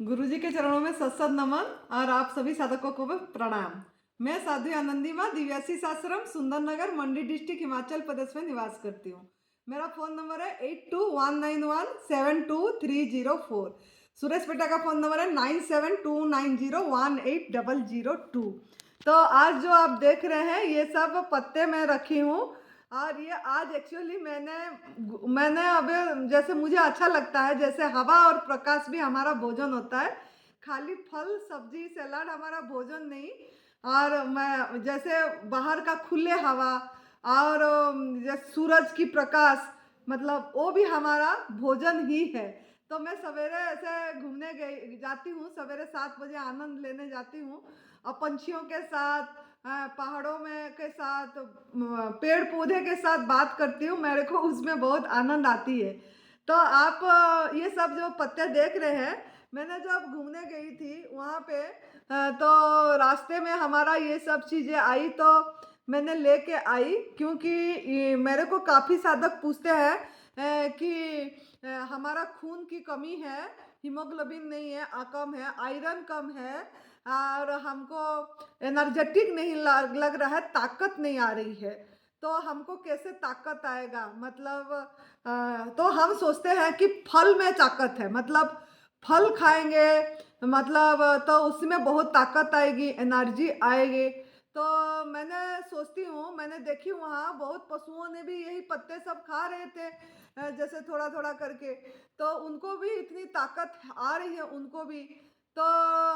गुरुजी के चरणों में सत्सत नमन और आप सभी साधकों को भी प्रणाम। मैं साध्वी आनंदी माँ दिव्यासी आश्रम सुंदरनगर मंडी डिस्ट्रिक्ट हिमाचल प्रदेश में निवास करती हूँ। मेरा फ़ोन नंबर है 8219172304। सुरेश बेटा का फ़ोन नंबर है 9729018002। तो आज जो आप देख रहे हैं ये सब पत्ते मैं रखी हूँ और ये आज एक्चुअली मैंने अभी जैसे मुझे अच्छा लगता है, जैसे हवा और प्रकाश भी हमारा भोजन होता है, खाली फल सब्जी सलाद हमारा भोजन नहीं। और मैं जैसे बाहर का खुले हवा और जैसे सूरज की प्रकाश, मतलब वो भी हमारा भोजन ही है। तो मैं सवेरे ऐसे घूमने गई जाती हूँ, सवेरे 7 बजे आनंद लेने जाती हूँ और पंछियों के साथ, पहाड़ों में के साथ, पेड़ पौधे के साथ बात करती हूँ। मेरे को उसमें बहुत आनंद आती है। तो आप ये सब जो पत्ते देख रहे हैं, मैंने जब घूमने गई थी वहाँ पे तो रास्ते में हमारा ये सब चीज़ें आई तो मैंने लेके आई, क्योंकि मेरे को काफ़ी साधक पूछते हैं कि हमारा खून की कमी है, हीमोग्लोबिन नहीं है, कम है, आयरन कम है और हमको एनर्जेटिक नहीं लग रहा है, ताकत नहीं आ रही है। तो हमको कैसे ताकत आएगा, मतलब तो हम सोचते हैं कि फल में ताकत है, मतलब फल खाएंगे, मतलब तो उसमें बहुत ताकत आएगी, एनर्जी आएगी। तो मैंने सोचती हूँ, मैंने देखी वहाँ बहुत पशुओं ने भी यही पत्ते सब खा रहे थे, जैसे थोड़ा थोड़ा करके, तो उनको भी इतनी ताकत आ रही है उनको भी। तो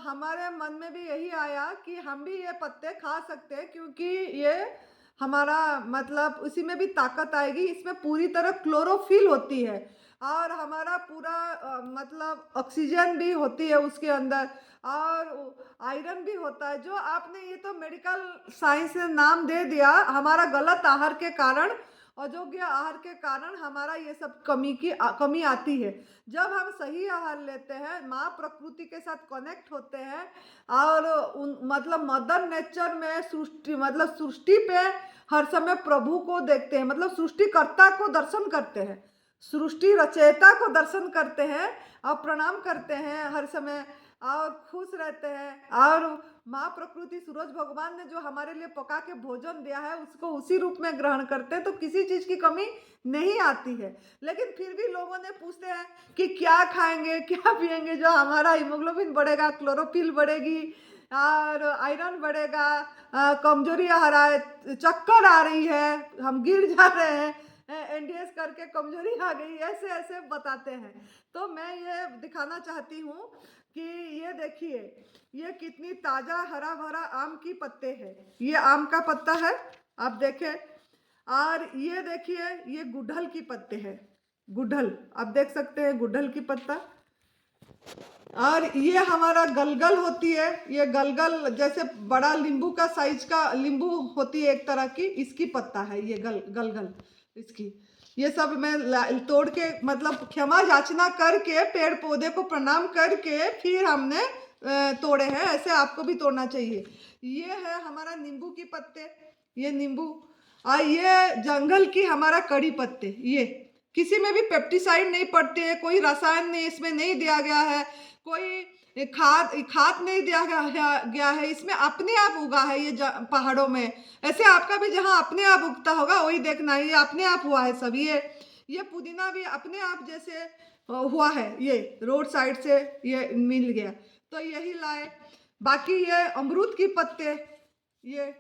हमारे मन में भी यही आया कि हम भी ये पत्ते खा सकते हैं, क्योंकि ये हमारा मतलब उसी में भी ताकत आएगी, इसमें पूरी तरह क्लोरोफिल होती है और हमारा पूरा मतलब ऑक्सीजन भी होती है उसके अंदर और आयरन भी होता है। जो आपने ये तो मेडिकल साइंस ने नाम दे दिया, हमारा गलत आहार के कारण, अयोग्य आहार के कारण हमारा ये सब कमी आती है। जब हम सही आहार लेते हैं, माँ प्रकृति के साथ कनेक्ट होते हैं और मतलब मदर नेचर में सृष्टि, मतलब सृष्टि पे हर समय प्रभु को देखते हैं, मतलब सृष्टिकर्ता को दर्शन करते हैं, सृष्टि रचयिता को दर्शन करते हैं और प्रणाम करते हैं हर समय और खुश रहते हैं। और माँ प्रकृति सूरज भगवान ने जो हमारे लिए पका के भोजन दिया है उसको उसी रूप में ग्रहण करते हैं, तो किसी चीज़ की कमी नहीं आती है। लेकिन फिर भी लोगों ने पूछते हैं कि क्या खाएंगे, क्या पिएंगे जो हमारा हीमोग्लोबिन बढ़ेगा, क्लोरोफिल बढ़ेगी और आयरन बढ़ेगा, कमजोरी आ रहा है, चक्कर आ रही है, हम गिर जा रहे हैं, एनडीएस करके कमजोरी आ गई, ऐसे ऐसे बताते हैं। तो मैं ये दिखाना चाहती हूँ कि ये देखिए, ये कितनी ताज़ा हरा भरा आम की पत्ते हैं। ये आम का पत्ता है, आप देखें। और ये देखिए, ये गुड़हल की पत्ते हैं, गुड़हल आप देख सकते हैं, गुड़हल की पत्ता। और ये हमारा गलगल होती है, ये गलगल जैसे बड़ा नींबू का साइज का नींबू होती है एक तरह की, इसकी पत्ता है ये गलगल इसकी। ये सब मैं तोड़ के, मतलब क्षमा याचना करके, पेड़ पौधे को प्रणाम करके फिर हमने तोड़े हैं, ऐसे आपको भी तोड़ना चाहिए। ये है हमारा नींबू की पत्ते, ये नींबू। और ये जंगल की हमारा कड़ी पत्ते, ये किसी में भी पेप्टिसाइड नहीं पड़ते हैं, कोई रसायन नहीं इसमें नहीं दिया गया है, कोई खाद नहीं दिया गया है, इसमें अपने आप उगा है ये पहाड़ों में। ऐसे आपका भी जहाँ अपने आप उगता होगा वही देखना, ये अपने आप हुआ है सब। ये पुदीना भी अपने आप जैसे हुआ है, ये रोड साइड से ये मिल गया तो यही लाए। बाकी ये अमरूद की पत्ते, ये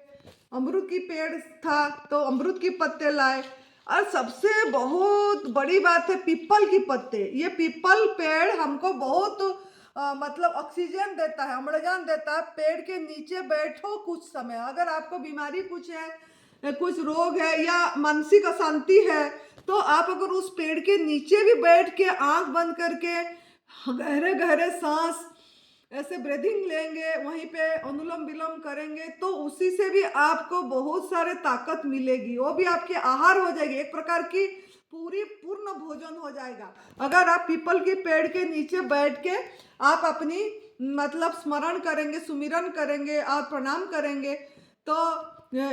अमरूद की पेड़ था तो अमरूद की पत्ते लाए। और सबसे बहुत बड़ी बात है पीपल की पत्ते। ये पीपल पेड़ हमको बहुत मतलब ऑक्सीजन देता है, अम्लजान देता है। पेड़ के नीचे बैठो कुछ समय, अगर आपको बीमारी कुछ है, कुछ रोग है या मानसिक अशांति है, तो आप अगर उस पेड़ के नीचे भी बैठ के आंख बंद करके गहरे गहरे सांस ऐसे ब्रीदिंग लेंगे, वहीं पे अनुलोम विलोम करेंगे, तो उसी से भी आपको बहुत सारे ताकत मिलेगी, वो भी आपके आहार हो जाएगी, एक प्रकार की पूर्ण भोजन हो जाएगा। अगर आप पीपल के पेड़ के नीचे बैठ के आप अपनी मतलब स्मरण करेंगे, सुमिरन करेंगे और प्रणाम करेंगे, तो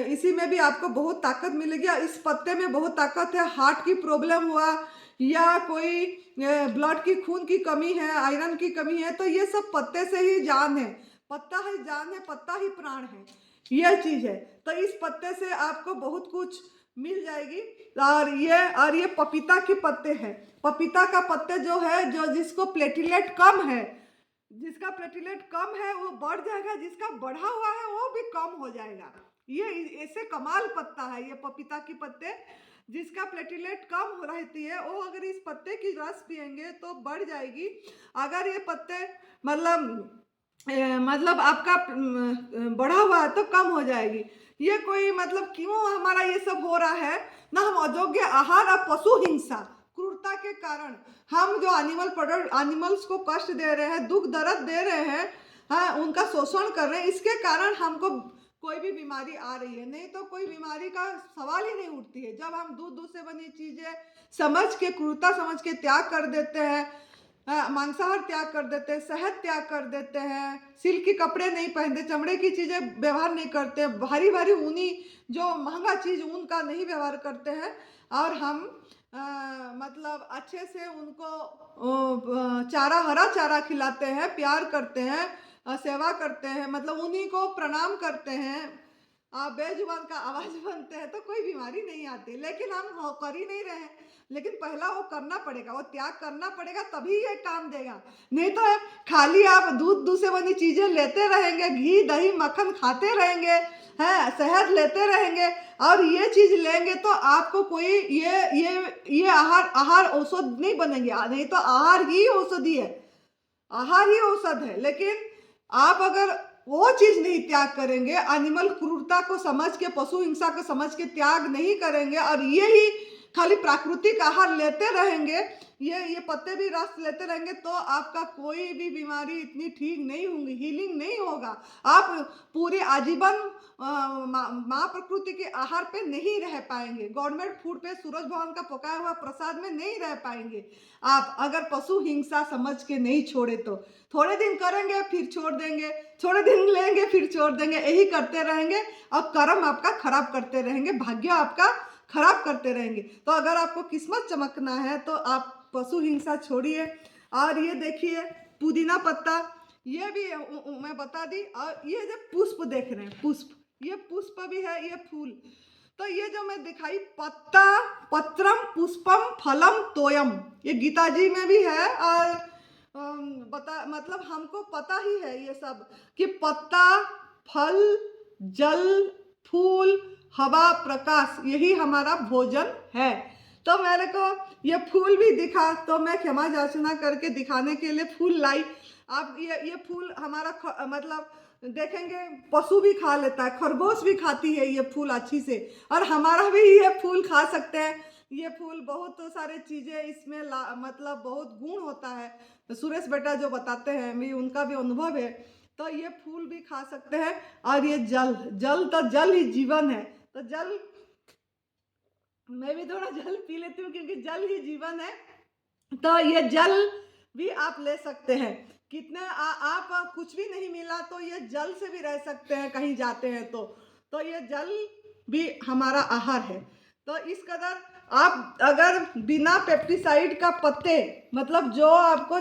इसी में भी आपको बहुत ताकत मिलेगी। इस पत्ते में बहुत ताकत है। हार्ट की प्रॉब्लम हुआ या कोई ब्लड की खून की कमी है, आयरन की कमी है, तो ये सब पत्ते से ही जान है। पत्ता ही जान है, पत्ता ही प्राण है, यह चीज है। तो इस पत्ते से आपको बहुत कुछ मिल जाएगी। और ये पपीता के पत्ते हैं। पपीता का पत्ते जो है, जो जिसको प्लेटलेट कम है, जिसका प्लेटलेट कम है वो बढ़ जाएगा, जिसका बढ़ा हुआ है वो भी कम हो जाएगा। ये ऐसे कमाल पत्ता है ये पपीता की पत्ते। जिसका प्लेटलेट कम हो रहती है वो अगर इस पत्ते की रस पिएंगे तो बढ़ जाएगी। अगर ये पत्ते मतलब आपका बढ़ा हुआ है तो कम हो जाएगी। ये कोई मतलब क्यों हमारा ये सब हो रहा है ना, हम अयोग्य आहार और पशु हिंसा क्रूरता के कारण हम जो एनिमल्स को कष्ट दे रहे हैं, दुख दर्द दे रहे हैं, हाँ, उनका शोषण कर रहे हैं, इसके कारण हमको कोई भी बीमारी आ रही है। नहीं तो कोई बीमारी का सवाल ही नहीं उठती है। जब हम दूध से बनी चीजें समझ के, क्रूरता समझ के त्याग कर देते हैं, मांसाहार त्याग कर देते हैं, शहद त्याग कर देते हैं, सिल्क के कपड़े नहीं पहनते, चमड़े की चीजें व्यवहार नहीं करते, भारी भारी ऊनी जो महंगा चीज ऊन का नहीं व्यवहार करते हैं, और हम मतलब अच्छे से उनको चारा, हरा चारा खिलाते हैं, प्यार करते हैं, सेवा करते हैं, मतलब उन्हीं को प्रणाम करते हैं, बेजुबान का आवाज बनते हैं, तो कोई बीमारी नहीं आती। लेकिन हम कर ही नहीं रहे हैं। लेकिन पहला वो करना पड़ेगा, वो त्याग करना पड़ेगा, तभी ये काम देगा। नहीं तो खाली आप दूध से बनी चीजें लेते रहेंगे, घी दही मक्खन खाते रहेंगे, है शहद लेते रहेंगे, और ये चीज लेंगे तो आपको कोई ये आहार औषध नहीं बनेंगे। नहीं तो आहार ही औषधि है, आहार ही औषध है। लेकिन आप अगर वो चीज नहीं त्याग करेंगे, एनिमल क्रूरता को समझ के, पशु हिंसा को समझ के त्याग नहीं करेंगे, और ये ही खाली प्राकृतिक आहार लेते रहेंगे, ये पत्ते भी रस लेते रहेंगे, तो आपका कोई भी बीमारी इतनी ठीक नहीं होगी, हीलिंग नहीं होगा। आप पूरे आजीवन माँ प्रकृति के आहार पे नहीं रह पाएंगे, गवर्नमेंट फूड पे, सूरज भगवान का पकाया हुआ प्रसाद में नहीं रह पाएंगे आप, अगर पशु हिंसा समझ के नहीं छोड़े तो। थोड़े दिन करेंगे फिर छोड़ देंगे, थोड़े दिन लेंगे फिर छोड़ देंगे, यही करते रहेंगे, और कर्म आपका खराब करते रहेंगे, भाग्य आपका खराब करते रहेंगे। तो अगर आपको किस्मत चमकना है तो आप पशु हिंसा छोड़िए। और ये देखिए पुदीना पत्ता, ये भी मैं बता दी। और ये जो पुष्प देख रहे हैं, पुष्प, ये पुष्प भी है, ये फूल। तो ये जो मैं दिखाई, पत्ता पत्रम पुष्पम फलम तोयम, ये गीता जी में भी है। और मतलब हमको पता ही है ये सब, कि पत्ता, फल, जल, फूल, हवा, प्रकाश, यही हमारा भोजन है। तो मेरे को ये फूल भी दिखा, तो मैं क्षमा याचना करके दिखाने के लिए फूल लाई। आप ये फूल हमारा मतलब देखेंगे पशु भी खा लेता है, खरगोश भी खाती है ये फूल अच्छी से, और हमारा भी ये फूल खा सकते हैं। ये फूल बहुत सारे चीज़ें इसमें मतलब बहुत गुण होता है। तो सुरेश बेटा जो बताते हैं, भी उनका भी अनुभव है। तो ये फूल भी खा सकते हैं। और ये जल, तो जल ही जीवन है। तो जल, मैं भी थोड़ा जल पी लेती हूँ क्योंकि जल ही जीवन है। तो ये जल भी आप ले सकते हैं। कितने आप कुछ भी नहीं मिला तो ये जल से भी रह सकते हैं, कहीं जाते हैं तो ये जल भी हमारा आहार है। तो इस कदर आप अगर बिना पेस्टिसाइड का पत्ते, मतलब जो आपको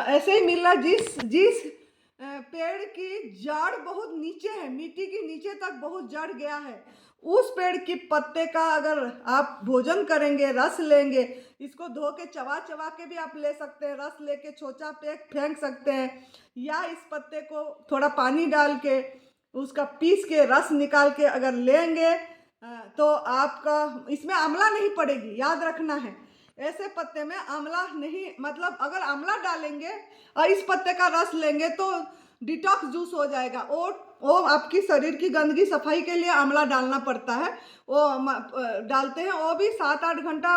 ऐसे ही मिल रहा, जिस पेड़ की जड़ बहुत नीचे है, मिट्टी के नीचे तक बहुत जड़ गया है, उस पेड़ की पत्ते का अगर आप भोजन करेंगे, रस लेंगे, इसको धो के चबा के भी आप ले सकते हैं, रस लेके छोचा पे फेंक सकते हैं, या इस पत्ते को थोड़ा पानी डाल के उसका पीस के रस निकाल के अगर लेंगे तो आपका इसमें आंवला नहीं पड़ेगी, याद रखना है। ऐसे पत्ते में आंवला नहीं, मतलब अगर आंवला डालेंगे और इस पत्ते का रस लेंगे तो डिटॉक्स जूस हो जाएगा। वो आपकी शरीर की गंदगी सफाई के लिए आंवला डालना पड़ता है, वो डालते हैं। वो भी 7-8 घंटा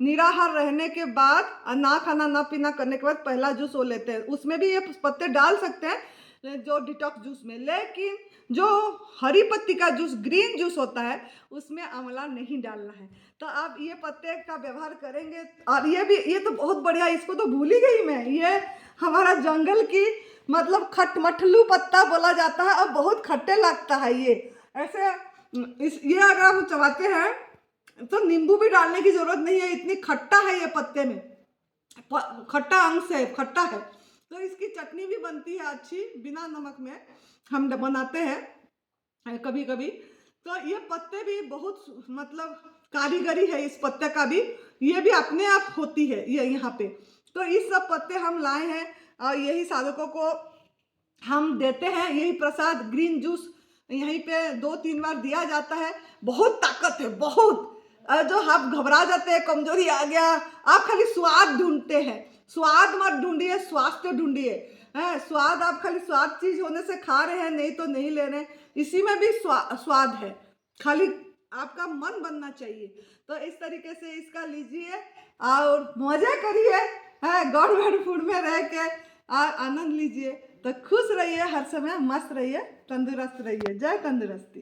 निराहार रहने के बाद, ना खाना ना पीना करने के बाद पहला जूस वो लेते हैं, उसमें भी ये पत्ते डाल सकते हैं जो डिटॉक्स जूस में। लेकिन जो हरी पत्ती का जूस, ग्रीन जूस होता है, उसमें आंवला नहीं डालना है। तो आप ये पत्ते का व्यवहार करेंगे। और ये तो बहुत बढ़िया, इसको तो भूल ही गई मैं। ये हमारा जंगल की मतलब खटमठलू पत्ता बोला जाता है, और बहुत खट्टे लगता है ये। ऐसे ये अगर आप चबाते हैं तो नींबू भी डालने की जरूरत नहीं है, इतनी खट्टा है ये पत्ते में, खट्टा अंश है, खट्टा है। तो इसकी चटनी भी बनती है अच्छी, बिना नमक में हम बनाते हैं कभी कभी। तो ये पत्ते भी बहुत मतलब कारीगरी है इस पत्ते का भी, ये भी अपने आप होती है ये यहाँ पे। तो इस सब पत्ते हम लाए हैं और यही साधकों को हम देते हैं, यही प्रसाद ग्रीन जूस यहीं पे 2-3 बार दिया जाता है। बहुत ताकत है, बहुत। जो आप घबरा जाते हैं, कमजोरी आ गया, आप खाली स्वाद ढूंढते हैं, स्वाद मत ढूंढिए, स्वास्थ्य ढूंढिए। है स्वाद, आप खाली स्वाद चीज होने से खा रहे हैं, नहीं तो नहीं ले रहे हैं, इसी में भी स्वाद है, खाली आपका मन बनना चाहिए। तो इस तरीके से इसका लीजिए और मजे करिए, है गॉडमेड फूड में रह के और आनंद लीजिए। तो खुश रहिए, हर समय मस्त रहिए, तंदुरुस्त रहिए। जय तंदुरुस्ती।